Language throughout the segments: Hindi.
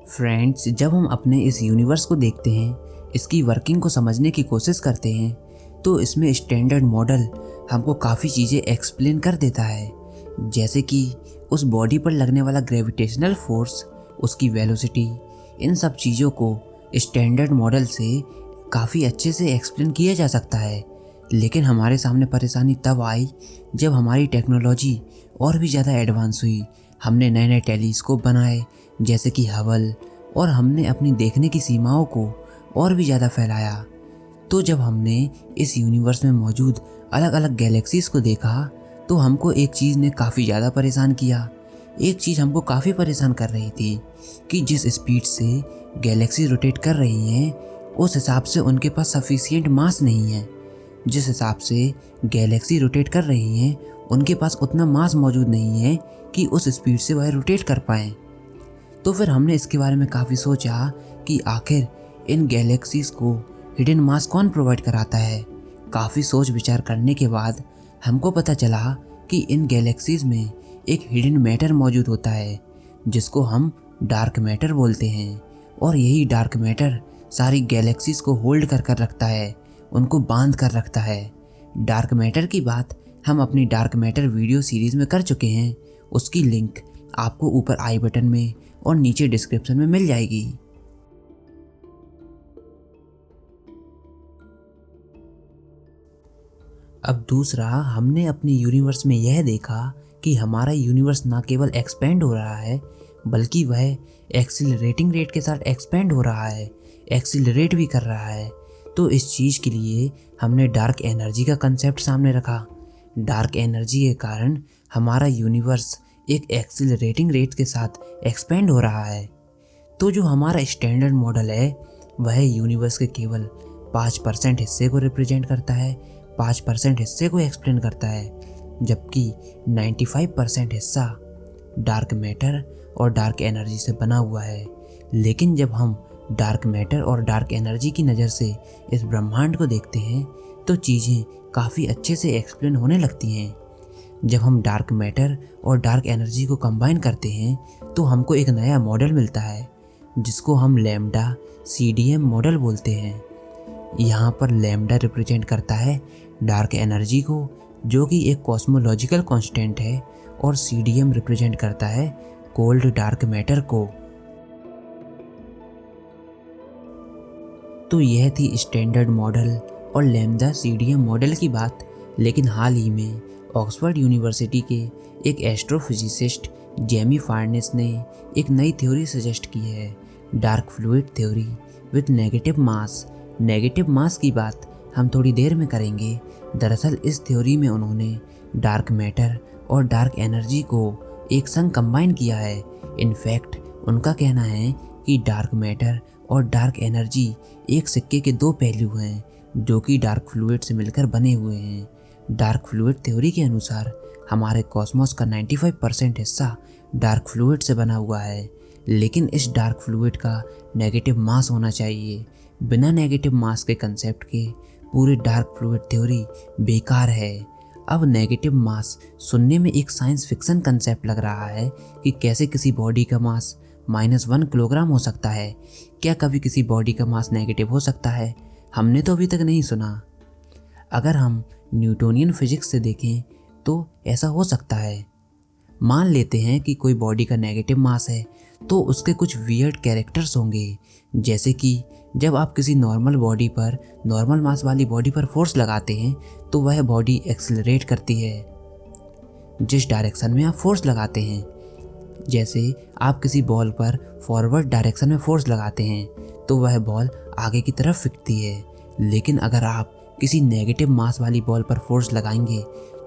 फ्रेंड्स, जब हम अपने इस यूनिवर्स को देखते हैं, इसकी वर्किंग को समझने की कोशिश करते हैं, तो इसमें स्टैंडर्ड मॉडल हमको काफ़ी चीज़ें एक्सप्लेन कर देता है। जैसे कि उस बॉडी पर लगने वाला ग्रेविटेशनल फोर्स, उसकी वेलोसिटी, इन सब चीज़ों को स्टैंडर्ड मॉडल से काफ़ी अच्छे से एक्सप्लेन किया जा सकता है। लेकिन हमारे सामने परेशानी तब आई जब हमारी टेक्नोलॉजी और भी ज़्यादा एडवांस हुई। हमने नए नए टेलीस्कोप बनाए जैसे कि हबल, और हमने अपनी देखने की सीमाओं को और भी ज़्यादा फैलाया। तो जब हमने इस यूनिवर्स में मौजूद अलग अलग गैलेक्सीज़ को देखा, तो हमको एक चीज़ ने काफ़ी ज़्यादा परेशान किया। एक चीज़ हमको काफ़ी परेशान कर रही थी कि जिस स्पीड से गैलेक्सी रोटेट कर रही हैं, उस हिसाब से उनके पास सफिशिएंट मास नहीं है। जिस हिसाब से गैलेक्सी रोटेट कर रही हैं, उनके पास उतना मास मौजूद नहीं है कि उस स्पीड से वह रोटेट कर पाएँ। तो फिर हमने इसके बारे में काफ़ी सोचा कि आखिर इन गैलेक्सीज़ को हिडन मास कौन प्रोवाइड कराता है। काफ़ी सोच विचार करने के बाद हमको पता चला कि इन गैलेक्सीज़ में एक हिडन मैटर मौजूद होता है जिसको हम डार्क मैटर बोलते हैं। और यही डार्क मैटर सारी गैलेक्सीज़ को होल्ड कर कर रखता है, उनको बांध कर रखता है। डार्क मैटर की बात हम अपनी डार्क मैटर वीडियो सीरीज़ में कर चुके हैं। उसकी लिंक आपको ऊपर आई बटन में और नीचे डिस्क्रिप्शन में मिल जाएगी। अब दूसरा, हमने अपने यूनिवर्स में यह देखा कि हमारा यूनिवर्स ना केवल एक्सपेंड हो रहा है, बल्कि वह एक्सीलरेटिंग रेट के साथ एक्सपेंड हो रहा है, एक्सीलरेट भी कर रहा है। तो इस चीज़ के लिए हमने डार्क एनर्जी का कंसेप्ट सामने रखा। डार्क एनर्जी के कारण हमारा यूनिवर्स एक एक्सीलरेटिंग रेट के साथ एक्सपेंड हो रहा है। तो जो हमारा स्टैंडर्ड मॉडल है, वह यूनिवर्स के केवल 5% हिस्से को रिप्रेजेंट करता है, 5% हिस्से को एक्सप्लेन करता है, जबकि 95% हिस्सा डार्क मैटर और डार्क एनर्जी से बना हुआ है। लेकिन जब हम डार्क मैटर और डार्क एनर्जी की नज़र से इस ब्रह्मांड को देखते हैं, तो चीज़ें काफ़ी अच्छे से एक्सप्लेन होने लगती हैं। जब हम डार्क मैटर और डार्क एनर्जी को कंबाइन करते हैं, तो हमको एक नया मॉडल मिलता है जिसको हम लैम्डा CDM मॉडल बोलते हैं। यहाँ पर लैम्डा रिप्रेजेंट करता है डार्क एनर्जी को, जो कि एक कॉस्मोलॉजिकल कांस्टेंट है, और CDM रिप्रेजेंट करता है कोल्ड डार्क मैटर को। तो यह थी स्टैंडर्ड मॉडल और लैम्डा CDM मॉडल की बात। लेकिन हाल ही में ऑक्सफोर्ड यूनिवर्सिटी के एक एस्ट्रोफिजिसिस्ट जेमी फार्नेस ने एक नई थ्योरी सजेस्ट की है, dark fluid theory with negative mass. Negative mass की बात हम थोड़ी देर में करेंगे। दरअसल इस थ्योरी में उन्होंने डार्क मैटर और डार्क एनर्जी को एक संग कंबाइन किया है। इनफैक्ट उनका कहना है कि डार्क मैटर और डार्क एनर्जी एक सिक्के के दो पहलू हैं, जो कि डार्क फ्लूइड से मिलकर बने हुए हैं। डार्क फ्लूइड थ्योरी के अनुसार हमारे कॉस्मोस का 95% हिस्सा डार्क फ्लूइड से बना हुआ है, लेकिन इस डार्क फ्लूइड का नेगेटिव मास होना चाहिए। बिना नेगेटिव मास के कंसेप्ट के पूरी डार्क फ्लूइड थ्योरी बेकार है। अब नेगेटिव मास सुनने में एक साइंस फिक्शन कंसेप्ट लग रहा है कि कैसे किसी बॉडी का मास -1 किलोग्राम हो सकता है। क्या कभी किसी बॉडी का मास नेगेटिव हो सकता है? हमने तो अभी तक नहीं सुना। अगर हम न्यूटोनियन फिजिक्स से देखें तो ऐसा हो सकता है। मान लेते हैं कि कोई बॉडी का नेगेटिव मास है, तो उसके कुछ वियर्ड कैरेक्टर्स होंगे। जैसे कि जब आप किसी नॉर्मल बॉडी पर, नॉर्मल मास वाली बॉडी पर फोर्स लगाते हैं, तो वह बॉडी एक्सेलरेट करती है जिस डायरेक्शन में आप फोर्स लगाते हैं। जैसे आप किसी बॉल पर फॉरवर्ड डायरेक्शन में फोर्स लगाते हैं, तो वह बॉल आगे की तरफ फेंकती है। लेकिन अगर आप किसी नेगेटिव मास वाली बॉल पर फोर्स लगाएंगे,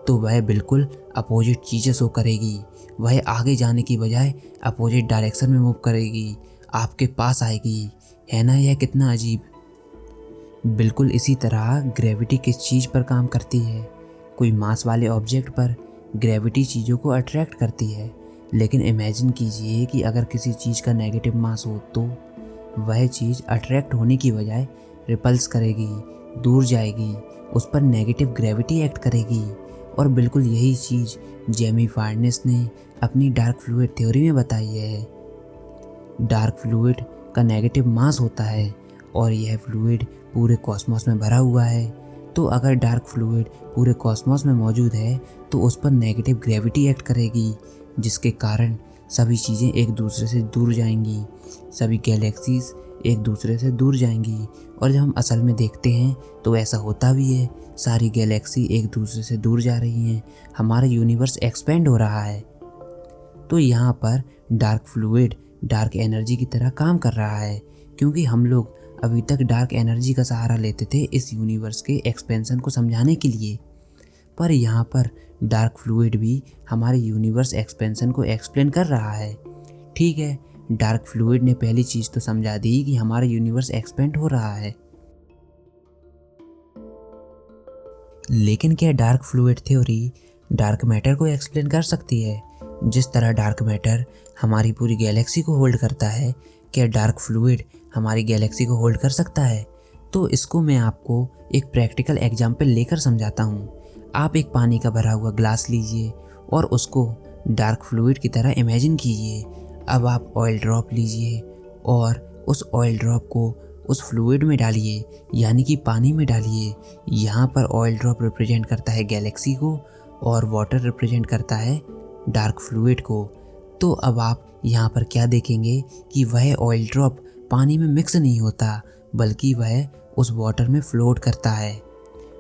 तो वह बिल्कुल अपोजिट चीज़ें शो करेगी। वह आगे जाने की बजाय अपोजिट डायरेक्शन में मूव करेगी, आपके पास आएगी। है ना यह कितना अजीब? बिल्कुल इसी तरह ग्रेविटी किस चीज़ पर काम करती है। कोई मास वाले ऑब्जेक्ट पर ग्रेविटी चीज़ों को अट्रैक्ट करती है, लेकिन इमेजिन कीजिए कि अगर किसी चीज़ का नेगेटिव मास हो, तो वह चीज़ अट्रैक्ट होने की बजाय रिपल्स करेगी, दूर जाएगी, उस पर नेगेटिव ग्रेविटी एक्ट करेगी। और बिल्कुल यही चीज़ जेमी फार्नेस ने अपनी डार्क फ्लूइड थ्योरी में बताई है। डार्क फ्लूइड का नेगेटिव मास होता है और यह फ्लूइड पूरे कॉस्मोस में भरा हुआ है। तो अगर डार्क फ्लूइड पूरे कॉस्मोस में मौजूद है तो उस पर नेगेटिव ग्रेविटी एक्ट करेगी, जिसके कारण सभी चीज़ें एक दूसरे से दूर जाएंगी, सभी गैलेक्सीज एक दूसरे से दूर जाएंगी। और जब हम असल में देखते हैं तो ऐसा होता भी है, सारी गैलेक्सी एक दूसरे से दूर जा रही हैं, हमारा यूनिवर्स एक्सपेंड हो रहा है। तो यहाँ पर डार्क फ्लूइड डार्क एनर्जी की तरह काम कर रहा है, क्योंकि हम लोग अभी तक डार्क एनर्जी का सहारा लेते थे इस यूनिवर्स के एक्सपेंशन को समझाने के लिए। पर यहाँ पर डार्क फ्लूइड भी हमारे यूनिवर्स एक्सपेंशन को एक्सप्लेन कर रहा है। ठीक है, डार्क फ्लूइड ने पहली चीज़ तो समझा दी कि हमारा यूनिवर्स एक्सपेंड हो रहा है, लेकिन क्या dark fluid theory dark matter को एक्सप्लेन कर सकती है? जिस तरह डार्क मैटर हमारी पूरी गैलेक्सी को होल्ड करता है, क्या डार्क फ्लूइड हमारी गैलेक्सी को होल्ड कर सकता है? तो इसको मैं आपको एक प्रैक्टिकल एग्जाम्पल लेकर समझाता हूँ। आप एक पानी का भरा हुआ ग्लास लीजिए और उसको डार्क फ्लूइड की तरह इमेजिन कीजिए। अब आप ऑयल ड्रॉप लीजिए और उस ऑयल ड्रॉप को उस फ्लूइड में डालिए, यानी कि पानी में डालिए। यहाँ पर ऑयल ड्रॉप रिप्रेजेंट करता है गैलेक्सी को और वाटर रिप्रेजेंट करता है डार्क फ्लूइड को। तो अब आप यहाँ पर क्या देखेंगे कि वह ऑयल ड्रॉप पानी में मिक्स नहीं होता, बल्कि वह उस वाटर में फ्लोट करता है।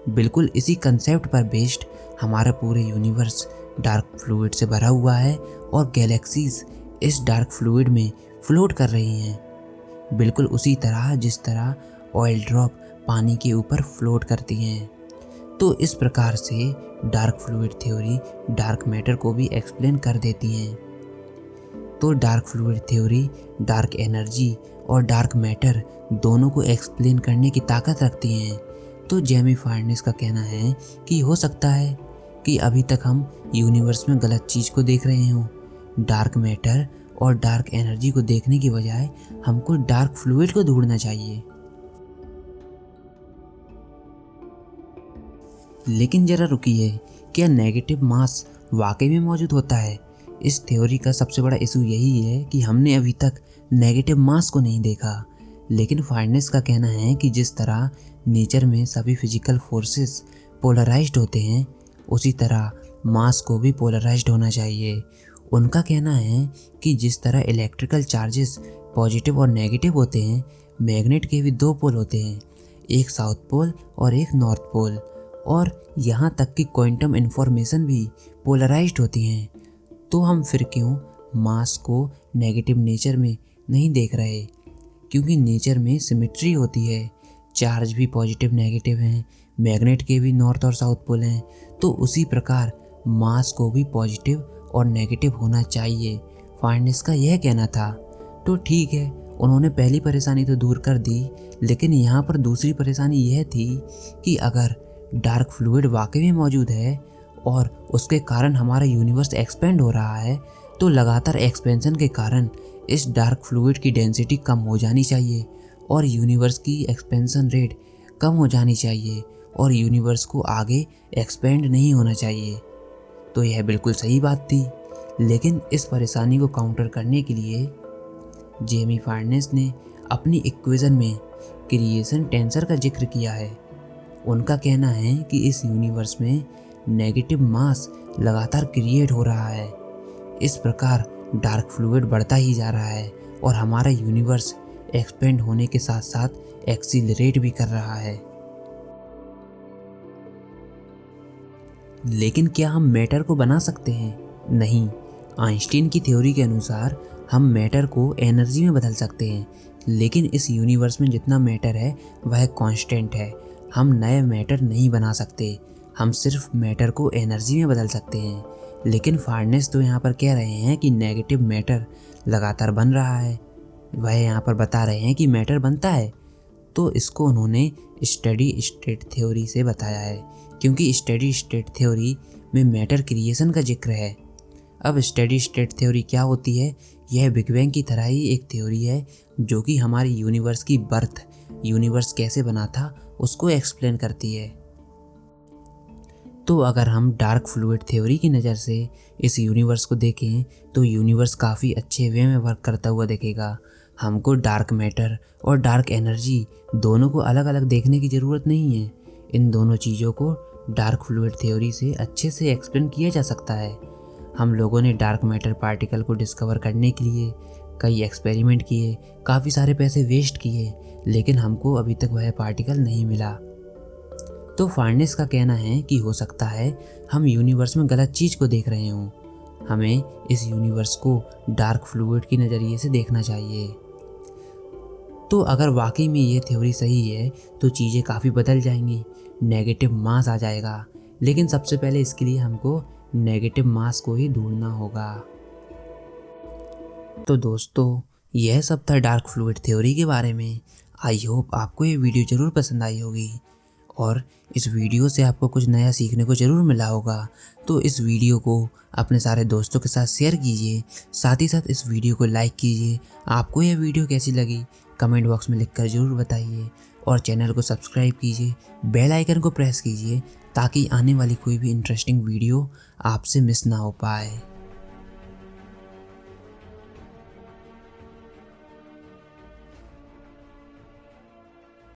बिल्कुल इसी कंसेप्ट पर बेस्ड हमारा पूरे यूनिवर्स डार्क फ्लूइड से भरा हुआ है और गैलेक्सीज इस डार्क फ्लूइड में फ्लोट कर रही हैं, बिल्कुल उसी तरह जिस तरह ऑयल ड्रॉप पानी के ऊपर फ्लोट करती हैं। तो इस प्रकार से dark fluid theory dark matter को भी एक्सप्लेन कर देती हैं। तो dark fluid theory dark energy और डार्क मैटर दोनों को एक्सप्लेन करने की ताकत रखती हैं। तो जेमी फार्नेस का कहना है कि हो सकता है कि अभी तक हम यूनिवर्स में गलत चीज़ को देख रहे हों। डार्क मैटर और डार्क एनर्जी को देखने की बजाय हमको डार्क फ्लूइड को ढूंढना चाहिए। लेकिन जरा रुकिए, क्या नेगेटिव मास वाकई में मौजूद होता है? इस थ्योरी का सबसे बड़ा इशू यही है कि हमने अभी तक नेगेटिव मास को नहीं देखा। लेकिन फार्नेस का कहना है कि जिस तरह नेचर में सभी फिजिकल फोर्सेस पोलराइज्ड होते हैं, उसी तरह मास को भी पोलराइज्ड होना चाहिए। उनका कहना है कि जिस तरह इलेक्ट्रिकल चार्जेस पॉजिटिव और नेगेटिव होते हैं, मैग्नेट के भी दो पोल होते हैं, एक साउथ पोल और एक नॉर्थ पोल। और यहाँ तक कि क्वांटम इन्फॉर्मेशन भी पोलराइज्ड होती हैं। तो हम फिर क्यों मास को नेगेटिव नेचर में नहीं देख रहे? क्योंकि नेचर में सिमेट्री होती है, चार्ज भी पॉजिटिव नेगेटिव हैं, मैग्नेट के भी नॉर्थ और साउथ पोल हैं। तो उसी प्रकार मास को भी पॉजिटिव और नेगेटिव होना चाहिए, फार्नेस का यह कहना था। तो ठीक है, उन्होंने पहली परेशानी तो दूर कर दी, लेकिन यहाँ पर दूसरी परेशानी यह थी कि अगर डार्क फ्लूइड वाकई में मौजूद है और उसके कारण हमारा यूनिवर्स एक्सपेंड हो रहा है, तो लगातार एक्सपेंशन के कारण इस डार्क फ्लूइड की डेंसिटी कम हो जानी चाहिए और यूनिवर्स की एक्सपेंशन रेट कम हो जानी चाहिए और यूनिवर्स को आगे एक्सपेंड नहीं होना चाहिए। तो यह बिल्कुल सही बात थी, लेकिन इस परेशानी को काउंटर करने के लिए जेमी फार्नेस ने अपनी इक्वेशन में क्रिएशन टेंसर का जिक्र किया है। उनका कहना है कि इस यूनिवर्स में नेगेटिव मास लगातार क्रिएट हो रहा है। इस प्रकार डार्क फ्लूइड बढ़ता ही जा रहा है और हमारा यूनिवर्स एक्सपेंड होने के साथ साथ एक्सीलरेट भी कर रहा है। लेकिन क्या हम मैटर को बना सकते हैं? नहीं। आइंस्टीन की थ्योरी के अनुसार हम मैटर को एनर्जी में बदल सकते हैं, लेकिन इस यूनिवर्स में जितना मैटर है वह कांस्टेंट है। हम नए मैटर नहीं बना सकते, हम सिर्फ मैटर को एनर्जी में बदल सकते हैं। लेकिन फार्नेस तो यहाँ पर कह रहे हैं कि नेगेटिव मैटर लगातार बन रहा है। वह यहाँ पर बता रहे हैं कि मैटर बनता है। तो इसको उन्होंने स्टेडी स्टेट थ्योरी से बताया है, क्योंकि स्टेडी स्टेट थ्योरी में मैटर क्रिएशन का जिक्र है। अब स्टेडी स्टेट थ्योरी क्या होती है? यह बिग बैंग की तरह ही एक थ्योरी है जो कि हमारे यूनिवर्स की बर्थ, यूनिवर्स कैसे बना था, उसको एक्सप्लेन करती है। तो अगर हम डार्क फ्लूइड थ्योरी की नज़र से इस यूनिवर्स को देखें तो यूनिवर्स काफ़ी अच्छे वे में वर्क करता हुआ दिखेगा। हमको डार्क मैटर और डार्क एनर्जी दोनों को अलग अलग देखने की ज़रूरत नहीं है। इन दोनों चीज़ों को डार्क फ्लूइड थ्योरी से अच्छे से एक्सप्लेन किया जा सकता है। हम लोगों ने डार्क मैटर पार्टिकल को डिस्कवर करने के लिए कई एक्सपेरिमेंट किए, काफ़ी सारे पैसे वेस्ट किए, लेकिन हमको अभी तक वह पार्टिकल नहीं मिला। तो फार्नेस का कहना है कि हो सकता है हम यूनिवर्स में गलत चीज़ को देख रहे हों। हमें इस यूनिवर्स को डार्क फ्लूइड की नज़रिए से देखना चाहिए। तो अगर वाकई में ये थ्योरी सही है तो चीज़ें काफ़ी बदल जाएंगी, नेगेटिव मास आ जाएगा। लेकिन सबसे पहले इसके लिए हमको नेगेटिव मास को ही ढूंढना होगा। तो दोस्तों, यह सब था डार्क फ्लूइड थ्योरी के बारे में। आई होप आपको ये वीडियो ज़रूर पसंद आई होगी और इस वीडियो से आपको कुछ नया सीखने को ज़रूर मिला होगा। तो इस वीडियो को अपने सारे दोस्तों के साथ शेयर कीजिए, साथ ही साथ इस वीडियो को लाइक कीजिए। आपको यह वीडियो कैसी लगी कमेंट बॉक्स में लिखकर ज़रूर बताइए और चैनल को सब्सक्राइब कीजिए, बेल आइकन को प्रेस कीजिए ताकि आने वाली कोई भी इंटरेस्टिंग वीडियो आपसे मिस ना हो पाए।